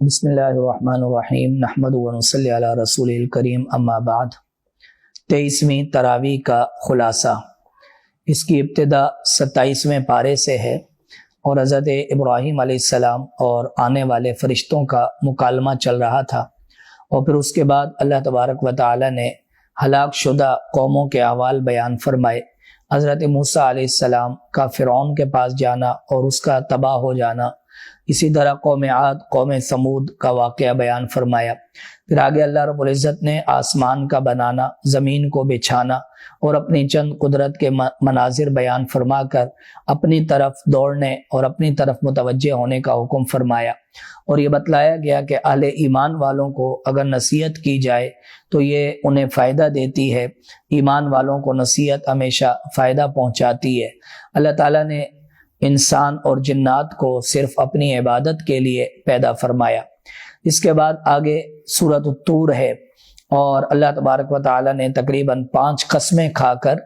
بسم اللہ الرحمن الرحیم نحمد و نصلی علی رسول الکریم اما بعد 23ویں تراویح کا خلاصہ۔ اس کی ابتدا 27ویں پارے سے ہے اور حضرت ابراہیم علیہ السلام اور آنے والے فرشتوں کا مکالمہ چل رہا تھا، اور پھر اس کے بعد اللہ تبارک و تعالی نے ہلاک شدہ قوموں کے احوال بیان فرمائے۔ حضرت موسیٰ علیہ السلام کا فرعون کے پاس جانا اور اس کا تباہ ہو جانا، اسی طرح قوم عاد قوم ثمود کا واقعہ بیان فرمایا۔ پھر آگے اللہ رب العزت نے آسمان کا بنانا، زمین کو بچھانا اور اپنی چند قدرت کے مناظر بیان فرما کر اپنی طرف دوڑنے اور اپنی طرف متوجہ ہونے کا حکم فرمایا، اور یہ بتلایا گیا کہ اہل ایمان والوں کو اگر نصیحت کی جائے تو یہ انہیں فائدہ دیتی ہے۔ ایمان والوں کو نصیحت ہمیشہ فائدہ پہنچاتی ہے۔ اللہ تعالیٰ نے انسان اور جنات کو صرف اپنی عبادت کے لیے پیدا فرمایا۔ اس کے بعد آگے سورۃ الطور ہے، اور اللہ تبارک و تعالی نے تقریباً 5 قسمیں کھا کر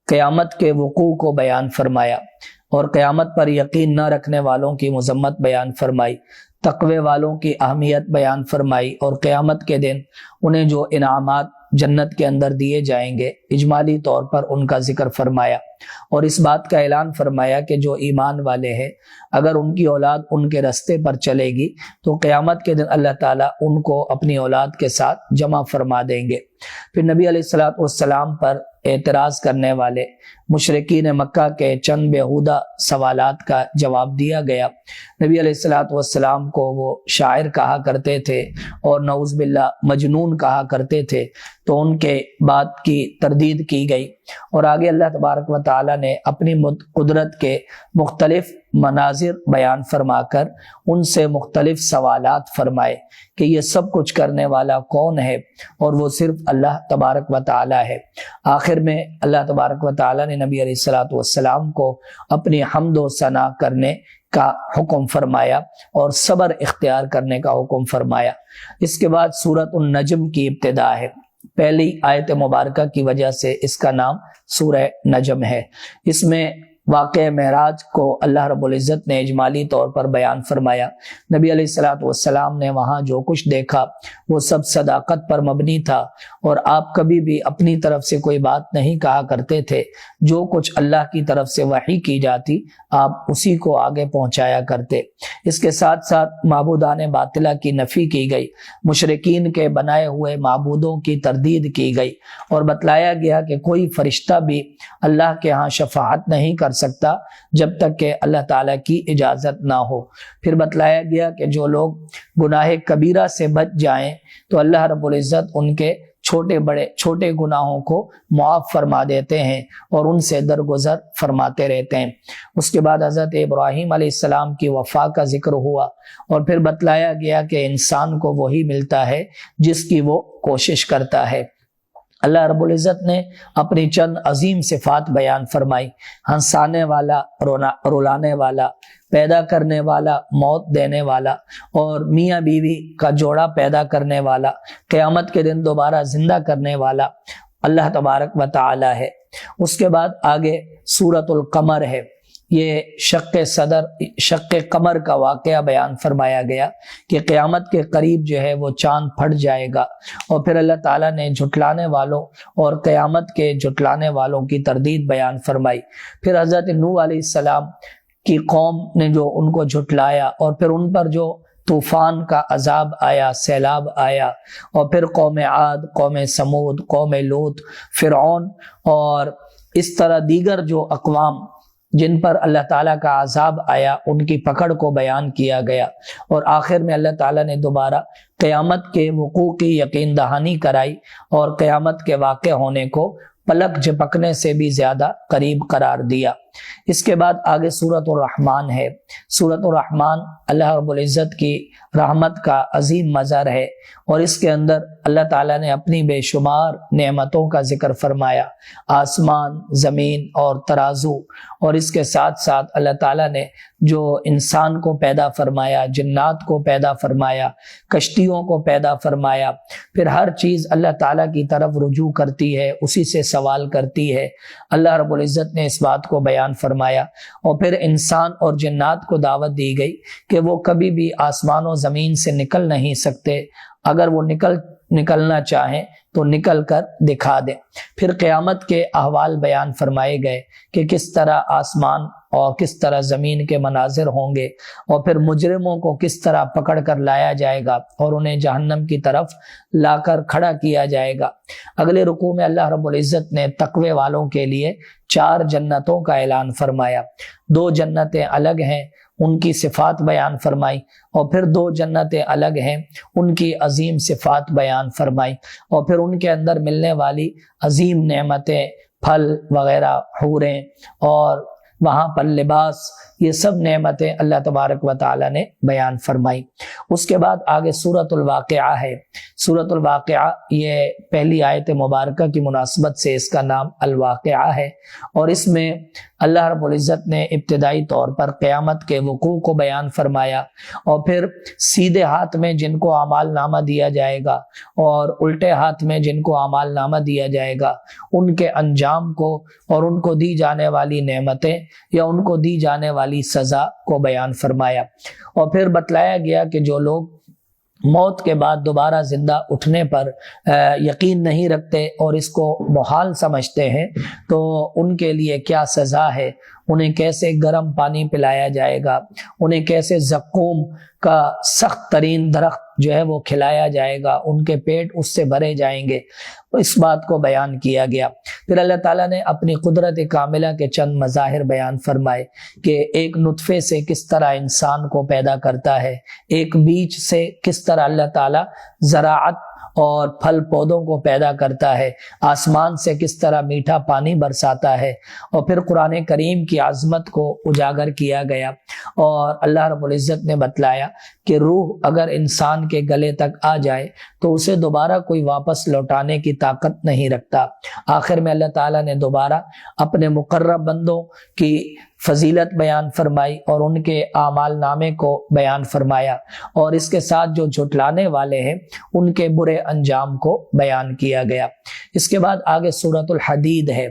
قیامت کے وقوع کو بیان فرمایا، اور قیامت پر یقین نہ رکھنے والوں کی مذمت بیان فرمائی، تقوی والوں کی اہمیت بیان فرمائی، اور قیامت کے دن انہیں جو انعامات جنت کے اندر دیے جائیں گے اجمالی طور پر ان کا ذکر فرمایا، اور اس بات کا اعلان فرمایا کہ جو ایمان والے ہیں اگر ان کی اولاد ان کے رستے پر چلے گی تو قیامت کے دن اللہ تعالیٰ ان کو اپنی اولاد کے ساتھ جمع فرما دیں گے۔ پھر نبی علیہ السلام پر اعتراض کرنے والے مشرکین مکہ کے چند بیہودہ سوالات کا جواب دیا گیا۔ نبی علیہ السلام کو وہ شاعر کہا کرتے تھے اور نعوذ باللہ مجنون کہا کرتے تھے، تو ان کے بات کی تردید کی گئی، اور آگے اللہ تبارک و تعالی نے اپنی قدرت کے مختلف مناظر بیان فرما کر ان سے مختلف سوالات فرمائے کہ یہ سب کچھ کرنے والا کون ہے، اور وہ صرف اللہ تبارک و تعالی ہے۔ آخر میں اللہ تبارک و تعالی نے نبی علیہ السلام کو اپنی حمد و ثنا کرنے کا حکم فرمایا اور صبر اختیار کرنے کا حکم فرمایا۔ اس کے بعد سورۃ النجم کی ابتدا ہے۔ پہلی آیت مبارکہ کی وجہ سے اس کا نام سورہ نجم ہے۔ اس میں واقع معراج کو اللہ رب العزت نے اجمالی طور پر بیان فرمایا۔ نبی علیہ السلام نے وہاں جو کچھ دیکھا وہ سب صداقت پر مبنی تھا، اور آپ کبھی بھی اپنی طرف سے کوئی بات نہیں کہا کرتے تھے۔ جو کچھ اللہ کی طرف سے وحی کی جاتی آپ اسی کو آگے پہنچایا کرتے۔ اس کے ساتھ ساتھ معبودان باطلہ کی نفی کی گئی، مشرکین کے بنائے ہوئے معبودوں کی تردید کی گئی، اور بتلایا گیا کہ کوئی فرشتہ بھی اللہ کے ہاں شفاعت نہیں کر سکتا جب تک کہ اللہ تعالیٰ کی اجازت نہ ہو۔ پھر بتلایا گیا کہ جو لوگ گناہ کبیرہ سے بچ جائیں تو اللہ رب العزت ان کے چھوٹے گناہوں کو معاف فرما دیتے ہیں اور ان سے درگزر فرماتے رہتے ہیں۔ اس کے بعد حضرت ابراہیم علیہ السلام کی وفا کا ذکر ہوا، اور پھر بتلایا گیا کہ انسان کو وہی ملتا ہے جس کی وہ کوشش کرتا ہے۔ اللہ رب العزت نے اپنی چند عظیم صفات بیان فرمائی: ہنسانے والا، رلانے والا، پیدا کرنے والا، موت دینے والا، اور میاں بیوی کا جوڑا پیدا کرنے والا، قیامت کے دن دوبارہ زندہ کرنے والا اللہ تبارک و تعالی ہے۔ اس کے بعد آگے سورۃ القمر ہے۔ یہ شق قمر کا واقعہ بیان فرمایا گیا کہ قیامت کے قریب جو ہے وہ چاند پھٹ جائے گا، اور پھر اللہ تعالیٰ نے جھٹلانے والوں اور قیامت کے جھٹلانے والوں کی تردید بیان فرمائی۔ پھر حضرت نوح علیہ السلام کی قوم نے جو ان کو جھٹلایا، اور پھر ان پر جو طوفان کا عذاب آیا، سیلاب آیا، اور پھر قوم عاد، قوم ثمود، قوم لوط، فرعون، اور اس طرح دیگر جو اقوام جن پر اللہ تعالیٰ کا عذاب آیا ان کی پکڑ کو بیان کیا گیا، اور آخر میں اللہ تعالیٰ نے دوبارہ قیامت کے وقوع کی یقین دہانی کرائی، اور قیامت کے واقع ہونے کو پلک جھپکنے سے بھی زیادہ قریب قرار دیا۔ اس کے بعد آگے سورۃ الرحمن ہے۔ سورۃ الرحمن اللہ رب العزت کی رحمت کا عظیم مظہر ہے، اور اس کے اندر اللہ تعالیٰ نے اپنی بے شمار نعمتوں کا ذکر فرمایا، آسمان، زمین اور ترازو، اور اس کے ساتھ ساتھ اللہ تعالیٰ نے جو انسان کو پیدا فرمایا، جنات کو پیدا فرمایا، کشتیوں کو پیدا فرمایا، پھر ہر چیز اللہ تعالیٰ کی طرف رجوع کرتی ہے، اسی سے سوال کرتی ہے۔ اللہ رب العزت نے اس بات کو بیان بیان فرمایا، اور پھر انسان اور جنات کو دعوت دی گئی کہ وہ کبھی بھی آسمان و زمین سے نکل نہیں سکتے، اگر وہ نکلنا چاہیں تو نکل کر دکھا دیں۔ پھر قیامت کے احوال بیان فرمائے گئے کہ کس طرح آسمان اور کس طرح زمین کے مناظر ہوں گے، اور پھر مجرموں کو کس طرح پکڑ کر لایا جائے گا اور انہیں جہنم کی طرف لا کر کھڑا کیا جائے گا۔ اگلے رکوع میں اللہ رب العزت نے تقوی والوں کے لیے 4 جنتوں کا اعلان فرمایا۔ 2 جنتیں الگ ہیں، ان کی صفات بیان فرمائی، اور پھر 2 جنتیں الگ ہیں، ان کی عظیم صفات بیان فرمائی، اور پھر ان کے اندر ملنے والی عظیم نعمتیں، پھل وغیرہ، حوریں اور وہاں پر لباس، یہ سب نعمتیں اللہ تبارک و تعالی نے بیان فرمائی۔ اس کے بعد آگے سورۃ الواقعہ ہے۔ سورۃ الواقعہ یہ پہلی آیت مبارکہ کی مناسبت سے اس کا نام الواقعہ ہے، اور اس میں اللہ رب العزت نے ابتدائی طور پر قیامت کے وقوع کو بیان فرمایا، اور پھر سیدھے ہاتھ میں جن کو اعمال نامہ دیا جائے گا اور الٹے ہاتھ میں جن کو اعمال نامہ دیا جائے گا، ان کے انجام کو اور ان کو دی جانے والی نعمتیں یا ان کو دی جانے والی سزا کو بیان فرمایا، اور پھر بتلایا گیا کہ جو لوگ موت کے بعد دوبارہ زندہ اٹھنے پر یقین نہیں رکھتے اور اس کو محال سمجھتے ہیں تو ان کے لیے کیا سزا ہے، انہیں کیسے گرم پانی پلایا جائے گا، انہیں کیسے زقوم کا سخت ترین درخت جو ہے وہ کھلایا جائے گا، ان کے پیٹ اس سے بھرے جائیں گے، اس بات کو بیان کیا گیا۔ پھر اللہ تعالیٰ نے اپنی قدرت کاملہ کے چند مظاہر بیان فرمائے کہ ایک نطفے سے کس طرح انسان کو پیدا کرتا ہے، ایک بیج سے کس طرح اللہ تعالیٰ زراعت اور پھل پودوں کو پیدا کرتا ہے، آسمان سے کس طرح میٹھا پانی برساتا ہے، اور پھر قرآن کریم کی عظمت کو اجاگر کیا گیا، اور اللہ رب العزت نے بتلایا کہ روح اگر انسان کے گلے تک آ جائے تو اسے دوبارہ کوئی واپس لوٹانے کی طاقت نہیں رکھتا۔ آخر میں اللہ تعالیٰ نے دوبارہ اپنے مقرب بندوں کی فضیلت بیان فرمائی اور ان کے اعمال نامے کو بیان فرمایا، اور اس کے ساتھ جو جھٹلانے والے ہیں ان کے برے انجام کو بیان کیا گیا۔ اس کے بعد آگے سورۃ الحدید ہے۔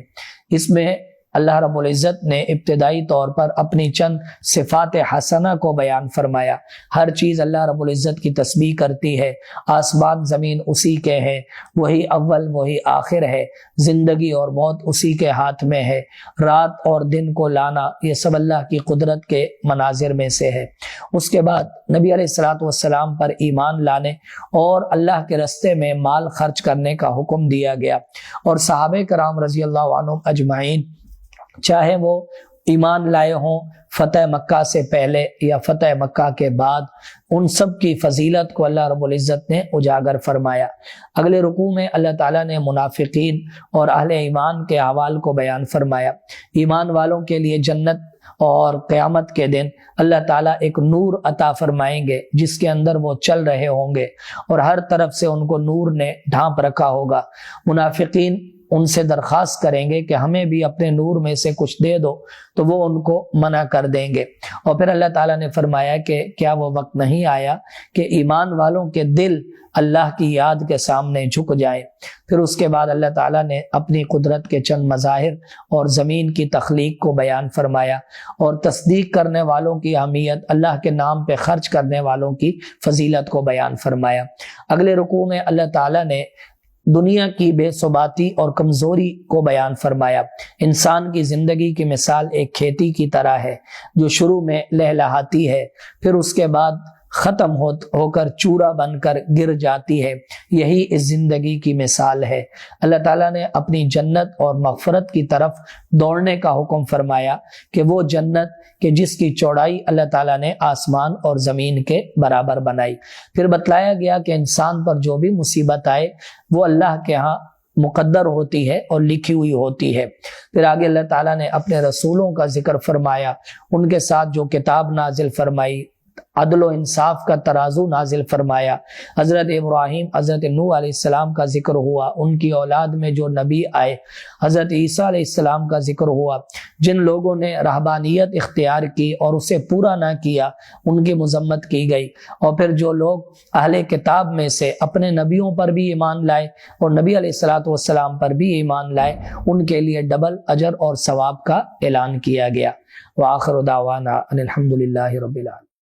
اس میں اللہ رب العزت نے ابتدائی طور پر اپنی چند صفات حسنہ کو بیان فرمایا۔ ہر چیز اللہ رب العزت کی تسبیح کرتی ہے، آسمان زمین اسی کے ہیں، وہی اول وہی آخر ہے، زندگی اور موت اسی کے ہاتھ میں ہے، رات اور دن کو لانا یہ سب اللہ کی قدرت کے مناظر میں سے ہے۔ اس کے بعد نبی علیہ الصلوۃ والسلام پر ایمان لانے اور اللہ کے رستے میں مال خرچ کرنے کا حکم دیا گیا، اور صحابہ کرام رضی اللہ عنہم اجمعین چاہے وہ ایمان لائے ہوں فتح مکہ سے پہلے یا فتح مکہ کے بعد، ان سب کی فضیلت کو اللہ رب العزت نے اجاگر فرمایا۔ اگلے رکوع میں اللہ تعالیٰ نے منافقین اور اہل ایمان کے احوال کو بیان فرمایا۔ ایمان والوں کے لیے جنت اور قیامت کے دن اللہ تعالیٰ ایک نور عطا فرمائیں گے جس کے اندر وہ چل رہے ہوں گے، اور ہر طرف سے ان کو نور نے ڈھانپ رکھا ہوگا۔ منافقین ان سے درخواست کریں گے کہ ہمیں بھی اپنے نور میں سے کچھ دے دو، تو وہ ان کو منع کر دیں گے، اور پھر اللہ تعالیٰ نے فرمایا کہ کیا وہ وقت نہیں آیا کہ ایمان والوں کے دل اللہ کی یاد کے سامنے جھک جائے۔ پھر اس کے بعد اللہ تعالیٰ نے اپنی قدرت کے چند مظاہر اور زمین کی تخلیق کو بیان فرمایا، اور تصدیق کرنے والوں کی اہمیت، اللہ کے نام پہ خرچ کرنے والوں کی فضیلت کو بیان فرمایا۔ اگلے رکوع میں اللہ تعالیٰ نے دنیا کی بے ثباتی اور کمزوری کو بیان فرمایا۔ انسان کی زندگی کی مثال ایک کھیتی کی طرح ہے جو شروع میں لہلہاتی ہے، پھر اس کے بعد ختم ہو کر چورا بن کر گر جاتی ہے، یہی اس زندگی کی مثال ہے۔ اللہ تعالیٰ نے اپنی جنت اور مغفرت کی طرف دوڑنے کا حکم فرمایا کہ وہ جنت کہ جس کی چوڑائی اللہ تعالیٰ نے آسمان اور زمین کے برابر بنائی۔ پھر بتلایا گیا کہ انسان پر جو بھی مصیبت آئے وہ اللہ کے ہاں مقدر ہوتی ہے اور لکھی ہوئی ہوتی ہے۔ پھر آگے اللہ تعالیٰ نے اپنے رسولوں کا ذکر فرمایا، ان کے ساتھ جو کتاب نازل فرمائی، عدل و انصاف کا ترازو نازل فرمایا۔ حضرت ابراہیم، حضرت نوح علیہ السلام کا ذکر ہوا، ان کی اولاد میں جو نبی آئے، حضرت عیسیٰ علیہ السلام کا ذکر ہوا، جن لوگوں نے رہبانیت اختیار کی اور اسے پورا نہ کیا ان کی مذمت کی گئی، اور پھر جو لوگ اہل کتاب میں سے اپنے نبیوں پر بھی ایمان لائے اور نبی علیہ الصلوۃ والسلام پر بھی ایمان لائے، ان کے لیے ڈبل اجر اور ثواب کا اعلان کیا گیا۔ وآخر دعوانا ان الحمد للہ رب العالمین۔